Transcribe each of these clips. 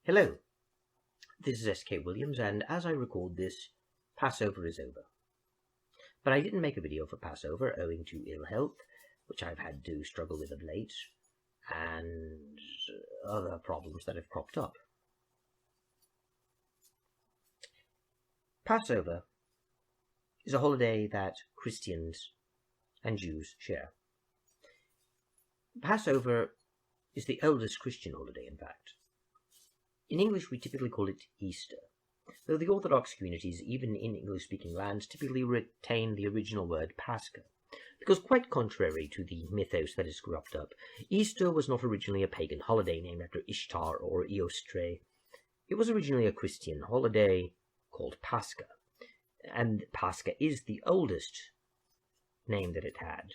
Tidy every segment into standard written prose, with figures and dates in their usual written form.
Hello, this is S.K. Williams, and as I record this, Passover is over. But I didn't make a video for Passover owing to ill health, which I've had to struggle with of late, and other problems that have cropped up. Passover is a holiday that Christians and Jews share. Passover is the oldest Christian holiday, in fact. In English, we typically call it Easter, though the Orthodox communities, even in English-speaking lands, typically retain the original word Pascha, because quite contrary to the mythos that is cropped up, Easter was not originally a pagan holiday named after Ishtar or Eostre. It was originally a Christian holiday called Pascha, and Pascha is the oldest name that it had,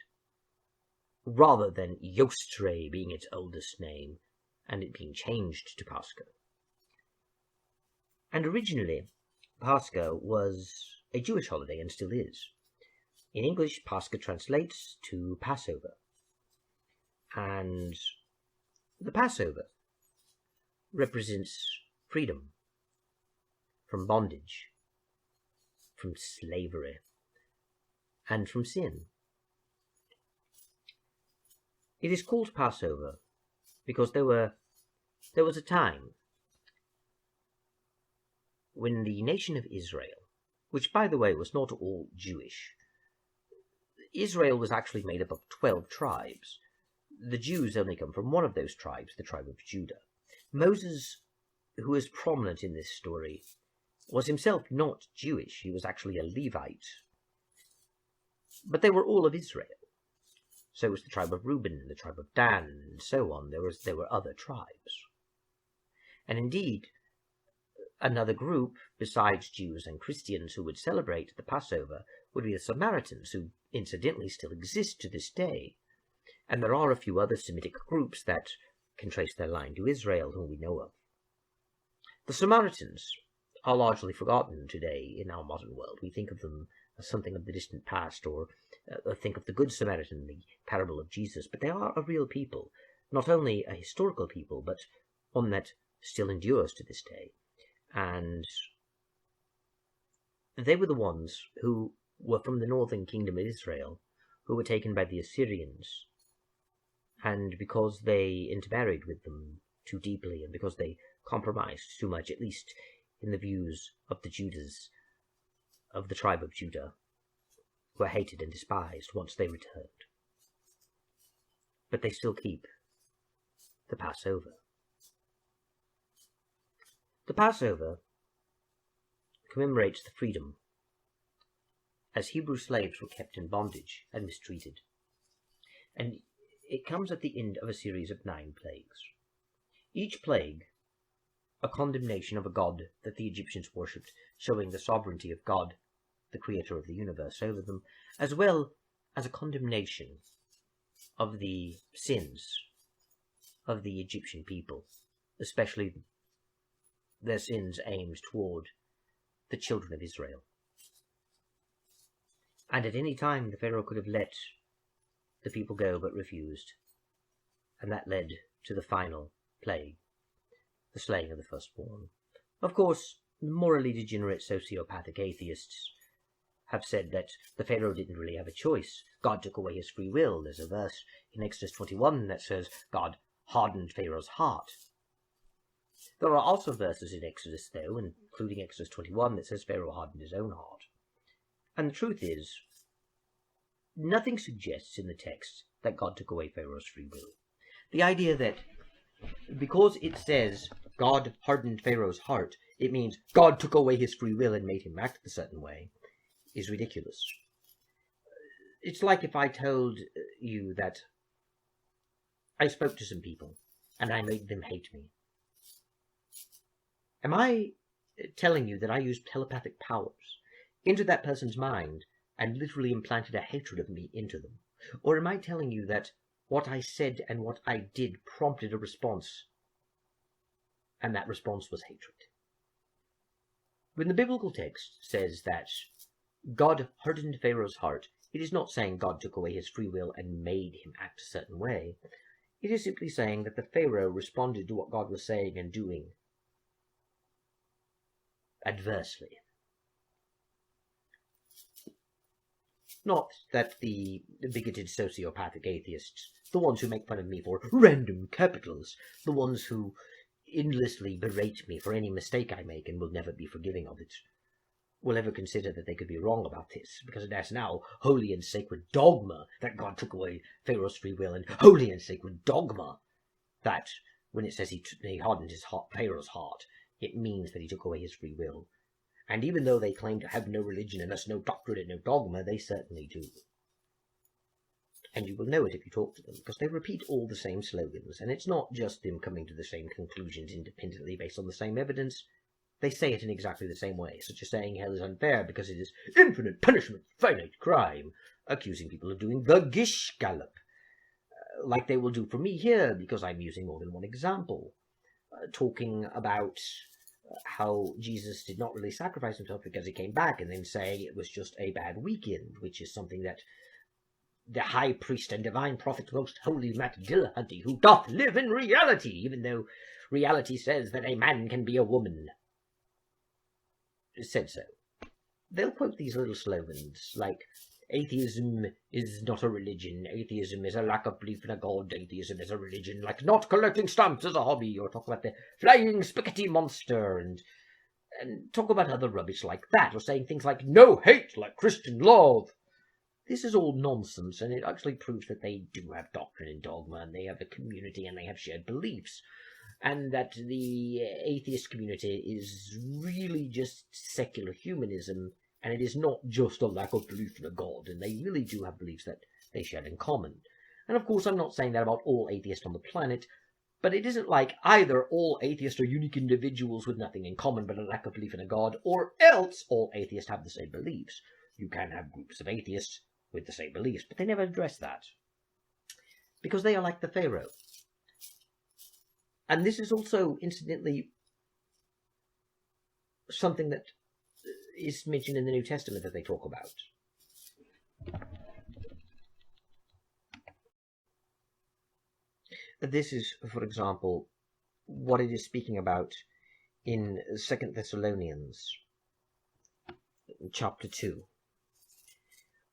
rather than Eostre being its oldest name and it being changed to Pascha. And originally, Pascha was a Jewish holiday and still is. In English, Pascha translates to Passover. And the Passover represents freedom from bondage, from slavery, and from sin. It is called Passover because there was a time when the nation of Israel, which by the way was not all Jewish, Israel was actually made up of 12 tribes. The Jews only come from one of those tribes, the tribe of Judah. Moses, who is prominent in this story, was himself not Jewish. He was actually a Levite. But they were all of Israel. So was the tribe of Reuben, the tribe of Dan, and so on. There were other tribes. And indeed, another group, besides Jews and Christians, who would celebrate the Passover would be the Samaritans, who incidentally still exist to this day. And there are a few other Semitic groups that can trace their line to Israel, whom we know of. The Samaritans are largely forgotten today in our modern world. We think of them as something of the distant past, or think of the Good Samaritan, the parable of Jesus, but they are a real people, not only a historical people, but one that still endures to this day. And they were the ones who were from the northern kingdom of Israel, who were taken by the Assyrians. And because they intermarried with them too deeply, and because they compromised too much, at least in the views of the Judas, of the tribe of Judah, were hated and despised once they returned. But they still keep the Passover. The Passover commemorates the freedom as Hebrew slaves were kept in bondage and mistreated. And it comes at the end of a series of 9 plagues. Each plague a condemnation of a god that the Egyptians worshipped, showing the sovereignty of God, the creator of the universe, over them, as well as a condemnation of the sins of the Egyptian people, especially their sins aimed toward the children of Israel. And at any time the Pharaoh could have let the people go but refused, and that led to the final plague, the slaying of the firstborn. Of course, morally degenerate sociopathic atheists have said that the Pharaoh didn't really have a choice. God took away his free will. There's a verse in Exodus 21 that says God hardened Pharaoh's heart. There are also verses in Exodus, though, including Exodus 21, that says Pharaoh hardened his own heart. And the truth is, nothing suggests in the text that God took away Pharaoh's free will. The idea that because it says God hardened Pharaoh's heart, it means God took away his free will and made him act a certain way, is ridiculous. It's like if I told you that I spoke to some people and I made them hate me. Am I telling you that I used telepathic powers into that person's mind and literally implanted a hatred of me into them? Or am I telling you that what I said and what I did prompted a response, and that response was hatred? When the biblical text says that God hardened Pharaoh's heart, it is not saying God took away his free will and made him act a certain way. It is simply saying that the Pharaoh responded to what God was saying and doing adversely. Not that the bigoted sociopathic atheists, the ones who make fun of me for random capitals, the ones who endlessly berate me for any mistake I make and will never be forgiving of it, will ever consider that they could be wrong about this, because it is now holy and sacred dogma that God took away Pharaoh's free will, and holy and sacred dogma that when it says he hardened Pharaoh's heart, it means that he took away his free will. And even though they claim to have no religion and thus no doctrine and no dogma, they certainly do. And you will know it if you talk to them, because they repeat all the same slogans, and it's not just them coming to the same conclusions independently based on the same evidence. They say it in exactly the same way, such as saying hell is unfair because it is infinite punishment for finite crime, accusing people of doing the gish gallop, like they will do for me here, because I'm using more than one example, talking about how Jesus did not really sacrifice himself because he came back, and then saying it was just a bad weekend, which is something that the high priest and divine prophet most holy Matt Dillahunty, who doth live in reality, even though reality says that a man can be a woman, said so. They'll quote these little slogans like, atheism is not a religion, atheism is a lack of belief in a god, atheism is a religion, like not collecting stamps as a hobby, or talk about the flying spaghetti monster, and talk about other rubbish like that, or saying things like no hate like Christian love. This is all nonsense, and it actually proves that they do have doctrine and dogma, and they have a community, and they have shared beliefs, and that the atheist community is really just secular humanism, and it is not just a lack of belief in a god, and they really do have beliefs that they share in common. And of course, I'm not saying that about all atheists on the planet, but it isn't like either all atheists are unique individuals with nothing in common but a lack of belief in a god, or else all atheists have the same beliefs. You can have groups of atheists with the same beliefs, but they never address that, because they are like the Pharaoh. And this is also, incidentally, something that is mentioned in the New Testament that they talk about. This is, for example, what it is speaking about in 2 Thessalonians chapter 2,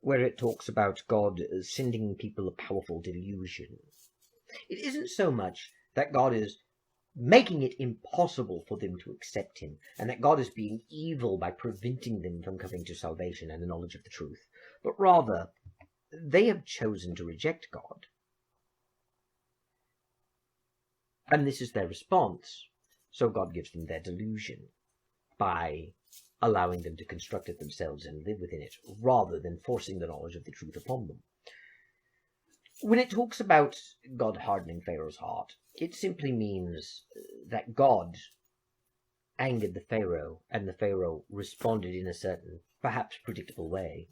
where it talks about God sending people a powerful delusion. It isn't so much that God is making it impossible for them to accept him, and that God is being evil by preventing them from coming to salvation and the knowledge of the truth, but rather they have chosen to reject God. And this is their response, so God gives them their delusion by allowing them to construct it themselves and live within it, rather than forcing the knowledge of the truth upon them. When it talks about God hardening Pharaoh's heart, it simply means that God angered the Pharaoh, and the Pharaoh responded in a certain, perhaps predictable way.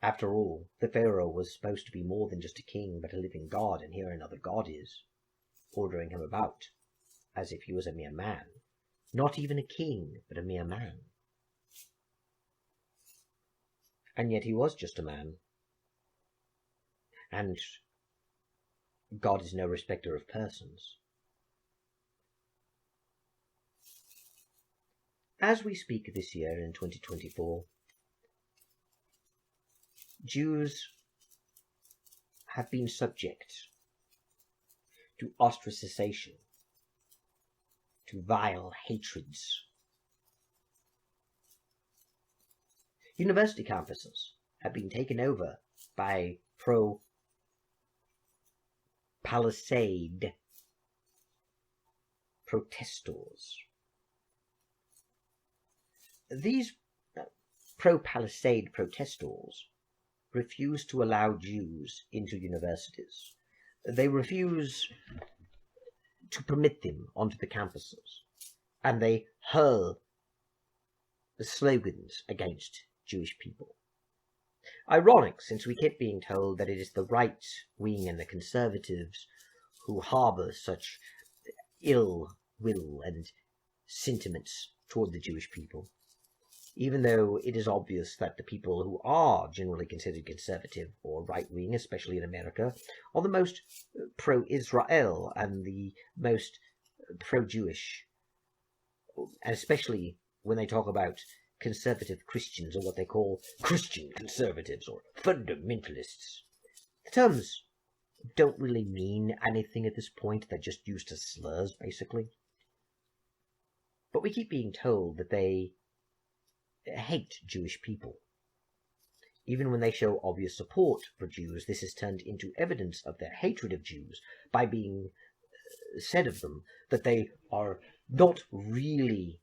After all, the Pharaoh was supposed to be more than just a king, but a living god, and here another god is, ordering him about, as if he was a mere man. Not even a king, but a mere man. And yet he was just a man. And God is no respecter of persons. As we speak this year in 2024, Jews have been subject to ostracization, to vile hatreds. University campuses have been taken over by pro-Palisade protestors. These pro-Palisade protestors refuse to allow Jews into universities. They refuse to permit them onto the campuses, and they hurl the slogans against Jewish people. Ironic, since we kept being told that it is the right wing and the conservatives who harbour such ill will and sentiments toward the Jewish people, even though it is obvious that the people who are generally considered conservative or right-wing, especially in America, are the most pro-Israel and the most pro-Jewish and especially when they talk about conservative Christians, or what they call Christian conservatives or fundamentalists. The terms don't really mean anything at this point. They're just used as slurs, basically. But we keep being told that they hate Jewish people. Even when they show obvious support for Jews, this is turned into evidence of their hatred of Jews by being said of them that they are not really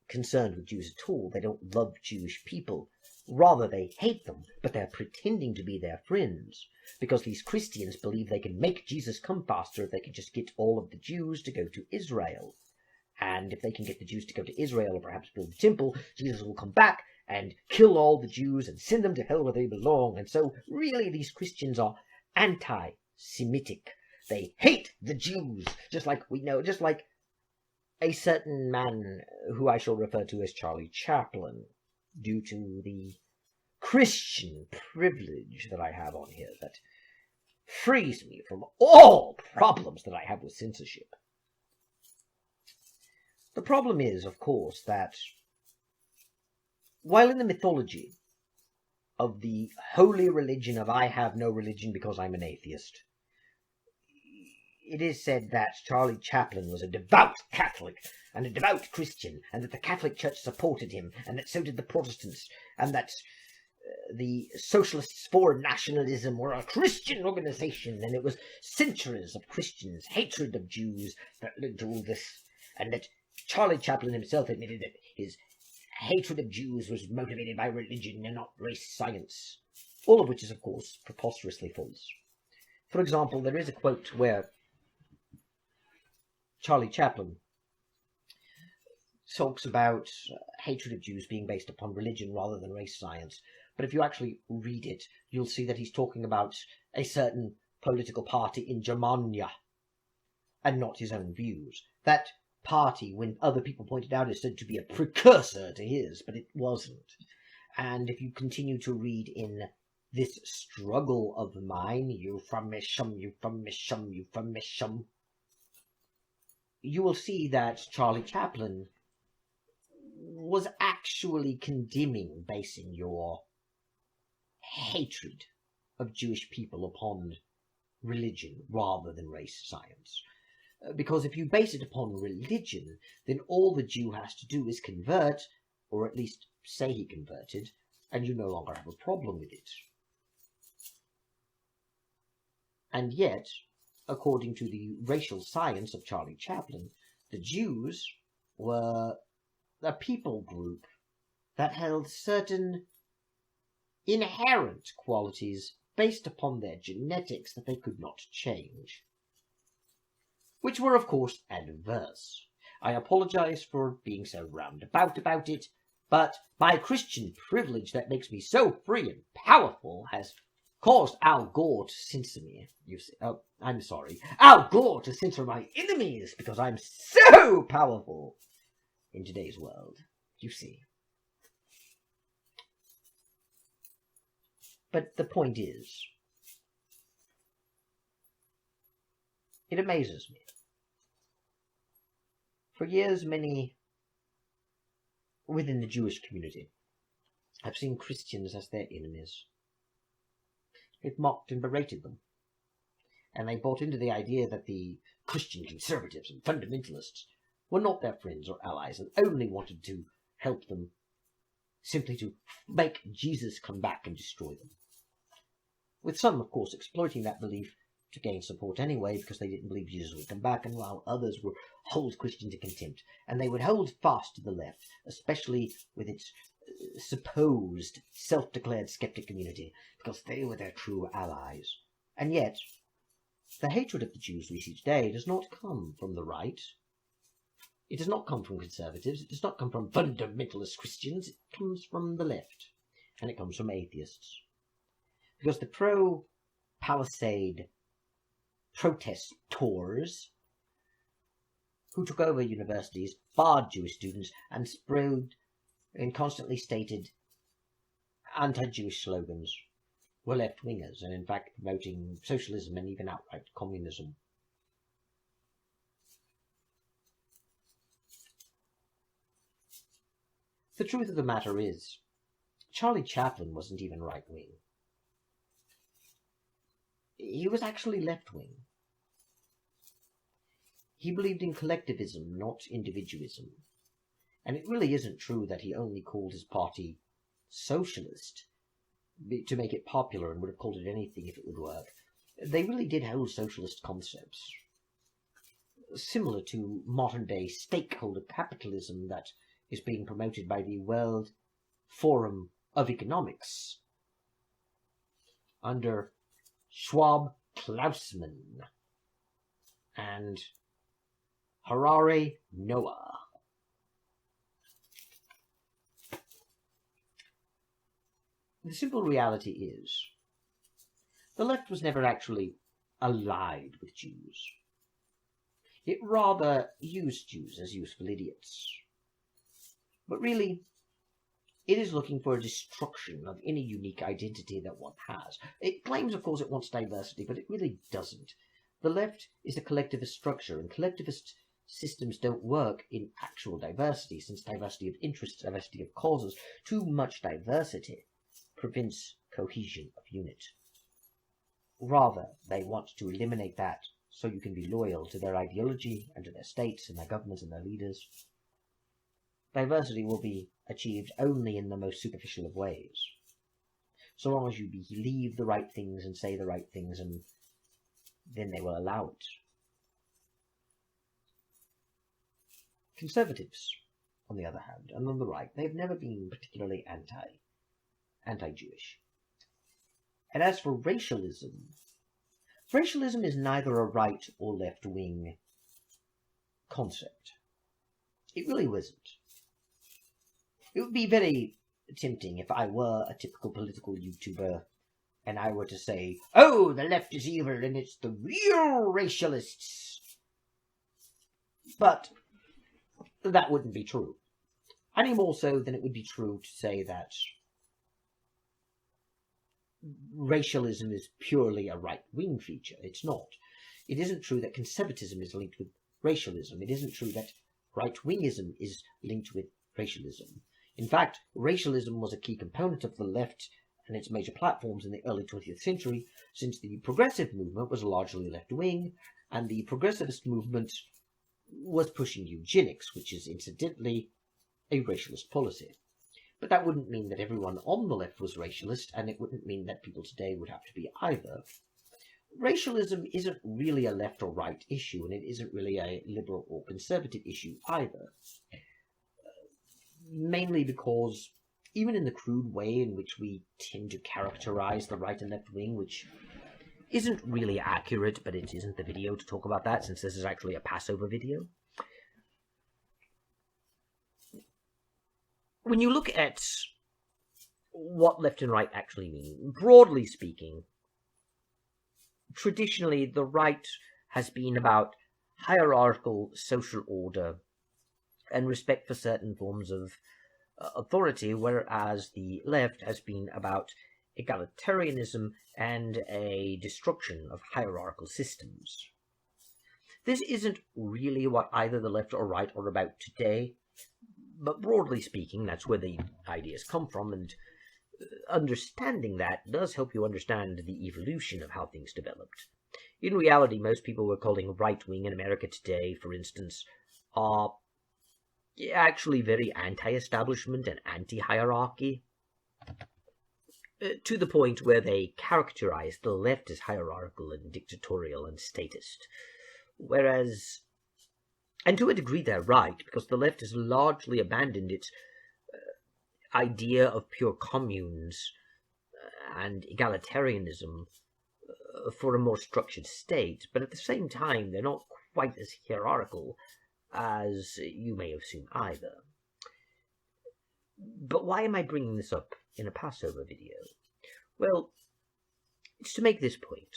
concerned with Jews at all. They don't love Jewish people. Rather, they hate them, but they're pretending to be their friends, because these Christians believe they can make Jesus come faster if they can just get all of the Jews to go to Israel. And if they can get the Jews to go to Israel or perhaps build a temple, Jesus will come back and kill all the Jews and send them to hell where they belong. And so, really, these Christians are anti-Semitic. They hate the Jews, just like we know, just like a certain man who I shall refer to as Charlie Chaplin, due to the Christian privilege that I have on here that frees me from all problems that I have with censorship. The problem is, of course, that while in the mythology of the holy religion of I have no religion because I'm an atheist, it is said that Charlie Chaplin was a devout Catholic and a devout Christian, and that the Catholic Church supported him, and that so did the Protestants, and that the Socialists for Nationalism were a Christian organization, and it was centuries of Christians' hatred of Jews that led to all this, and that Charlie Chaplin himself admitted that his hatred of Jews was motivated by religion and not race science, all of which is, of course, preposterously false. For example, there is a quote where Charlie Chaplin talks about hatred of Jews being based upon religion rather than race science. But if you actually read it, you'll see that he's talking about a certain political party in Germania and not his own views. That party, when other people pointed out, is said to be a precursor to his, but it wasn't. And if you continue to read in this struggle of mine, euphemism, you will see that Charlie Chaplin was actually condemning basing your hatred of Jewish people upon religion rather than race science. Because if you base it upon religion, then all the Jew has to do is convert, or at least say he converted, and you no longer have a problem with it. And yet, according to the racial science of Charlie Chaplin, the Jews were a people group that held certain inherent qualities based upon their genetics that they could not change, which were, of course, adverse. I apologize for being so roundabout about it, but my Christian privilege that makes me so free and powerful has caused Al Gore to censor me. You see, I'm sorry, Al Gore to censor my enemies because I'm so powerful in today's world. You see. But the point is, it amazes me. For years, many within the Jewish community have seen Christians as their enemies. They've mocked and berated them. And they bought into the idea that the Christian conservatives and fundamentalists were not their friends or allies and only wanted to help them simply to make Jesus come back and destroy them. With some, of course, exploiting that belief to gain support anyway because they didn't believe Jesus would come back, and while others would hold Christians in contempt. And they would hold fast to the left, especially with its supposed self-declared skeptic community, because they were their true allies. And yet, the hatred of the Jews we see today does not come from the right. It does not come from conservatives. It does not come from fundamentalist Christians. It comes from the left. And it comes from atheists. Because the pro-Palisade protestors who took over universities, barred Jewish students, and spread and constantly stated anti-Jewish slogans were left-wingers, and in fact promoting socialism and even outright communism. The truth of the matter is, Charlie Chaplin wasn't even right-wing. He was actually left-wing. He believed in collectivism, not individualism. And it really isn't true that he only called his party socialist to make it popular and would have called it anything if it would work. They really did hold socialist concepts, similar to modern-day stakeholder capitalism that is being promoted by the World Forum of Economics under Schwab, Klausman, and Harari Noah. The simple reality is, the left was never actually allied with Jews. It rather used Jews as useful idiots. But really, it is looking for a destruction of any unique identity that one has. It claims, of course, it wants diversity, but it really doesn't. The left is a collectivist structure, and collectivist systems don't work in actual diversity, since diversity of interests, diversity of causes, too much diversity prevents cohesion of unit. Rather, they want to eliminate that so you can be loyal to their ideology and to their states and their governments and their leaders. Diversity will be achieved only in the most superficial of ways, so long as you believe the right things and say the right things, and then they will allow it. Conservatives, on the other hand, and on the right, they've never been particularly anti-Jewish. And as for racialism, racialism is neither a right or left-wing concept. It really isn't. It would be very tempting if I were a typical political YouTuber and I were to say, oh, the left is evil and it's the real racialists. But that wouldn't be true. Any more so than it would be true to say that racialism is purely a right-wing feature. It's not. It isn't true that conservatism is linked with racialism. It isn't true that right-wingism is linked with racialism. In fact, racialism was a key component of the left and its major platforms in the early 20th century, since the progressive movement was largely left-wing, and the progressivist movement was pushing eugenics, which is incidentally a racialist policy. But that wouldn't mean that everyone on the left was racialist, and it wouldn't mean that people today would have to be either. Racialism isn't really a left or right issue, and it isn't really a liberal or conservative issue either. Mainly because, even in the crude way in which we tend to characterize the right and left wing, which isn't really accurate, but it isn't the video to talk about that, since this is actually a Passover video. When you look at what left and right actually mean, broadly speaking, traditionally the right has been about hierarchical social order and respect for certain forms of authority, whereas the left has been about egalitarianism and a destruction of hierarchical systems. This isn't really what either the left or right are about today, but broadly speaking, that's where the ideas come from, and understanding that does help you understand the evolution of how things developed. In reality, most people we're calling right-wing in America today, for instance, are actually very anti-establishment and anti-hierarchy, to the point where they characterize the left as hierarchical and dictatorial and statist. Whereas, and to a degree they're right, because the left has largely abandoned its idea of pure communes and egalitarianism for a more structured state, but at the same time they're not quite as hierarchical as you may assume either. But why am I bringing this up in a Passover video? Well, it's to make this point.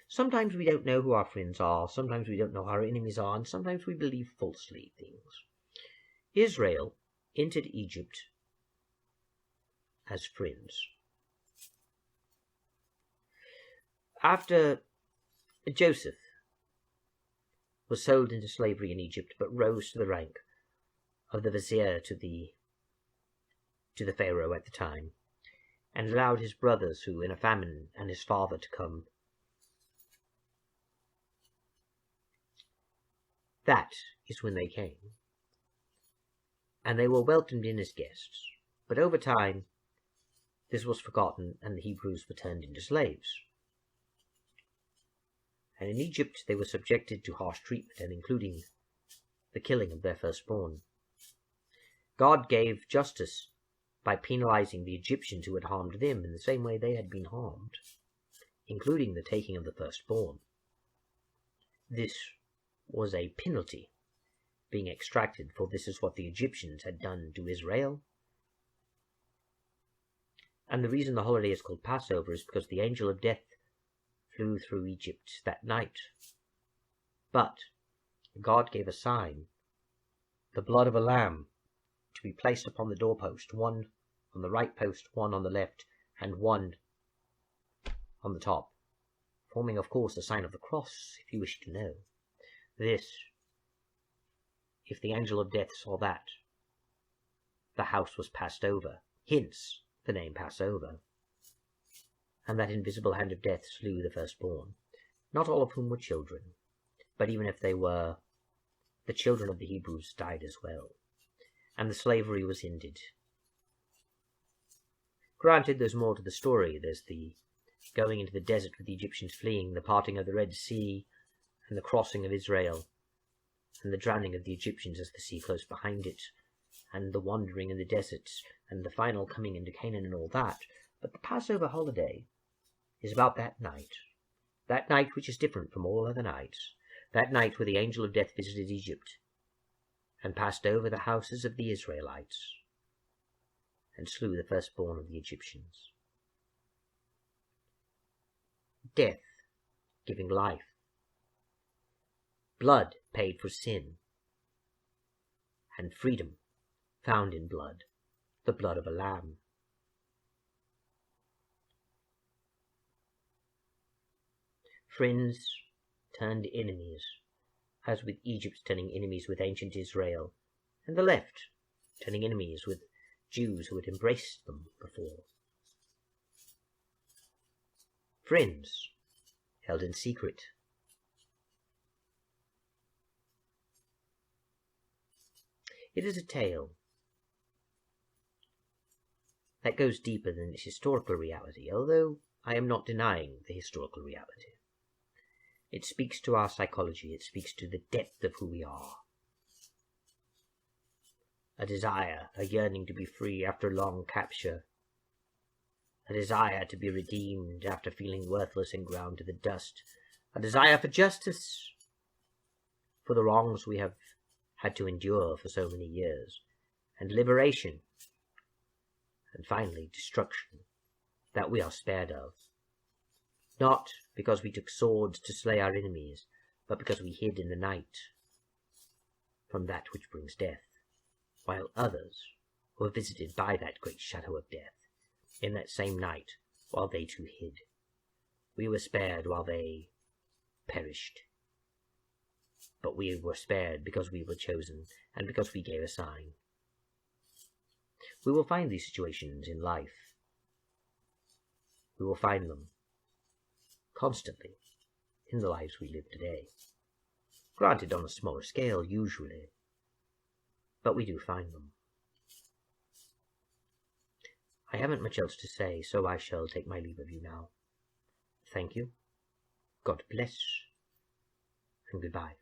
Sometimes we don't know who our friends are, sometimes we don't know who our enemies are, and sometimes we believe falsely things. Israel entered Egypt as friends. After Joseph was sold into slavery in Egypt, but rose to the rank of the vizier to the to the Pharaoh at the time, and allowed his brothers who in a famine and his father to come. That is when they came, and they were welcomed in as guests. But over time, this was forgotten, and the Hebrews were turned into slaves. And in Egypt they were subjected to harsh treatment, and including the killing of their firstborn. God gave justice by penalizing the Egyptians who had harmed them in the same way they had been harmed, including the taking of the firstborn. This was a penalty being extracted, for this is what the Egyptians had done to Israel. And the reason the holiday is called Passover is because the angel of death flew through Egypt that night. But God gave a sign, the blood of a lamb, to be placed upon the doorpost, one on the right post, one on the left, and one on the top, forming, of course, the sign of the cross, if you wish to know. This, if the angel of death saw that, the house was passed over, hence the name Passover. And that invisible hand of death slew the firstborn, not all of whom were children, but even if they were, the children of the Hebrews died as well, and the slavery was ended. Granted, there's more to the story. There's the going into the desert with the Egyptians fleeing, the parting of the Red Sea, and the crossing of Israel, and the drowning of the Egyptians as the sea closed behind it, and the wandering in the deserts, and the final coming into Canaan and all that. But the Passover holiday is about that night which is different from all other nights, that night where the angel of death visited Egypt and passed over the houses of the Israelites and slew the firstborn of the Egyptians. Death giving life, blood paid for sin, and freedom found in blood, the blood of a lamb. Friends turned enemies, as with Egypt turning enemies with ancient Israel, and the left turning enemies with Jews who had embraced them before. Friends held in secret. It is a tale that goes deeper than its historical reality, although I am not denying the historical reality. It speaks to our psychology, it speaks to the depth of who we are. A desire, a yearning to be free after long capture. A desire to be redeemed after feeling worthless and ground to the dust. A desire for justice, for the wrongs we have had to endure for so many years. And liberation. And finally, destruction, that we are spared of. Not because we took swords to slay our enemies, but because we hid in the night from that which brings death, while others were visited by that great shadow of death in that same night while they too hid. We were spared while they perished. But we were spared because we were chosen and because we gave a sign. We will find these situations in life. We will find them constantly in the lives we live today. Granted, on a smaller scale, usually, but we do find them. I haven't much else to say, so I shall take my leave of you now. Thank you, God bless, and goodbye.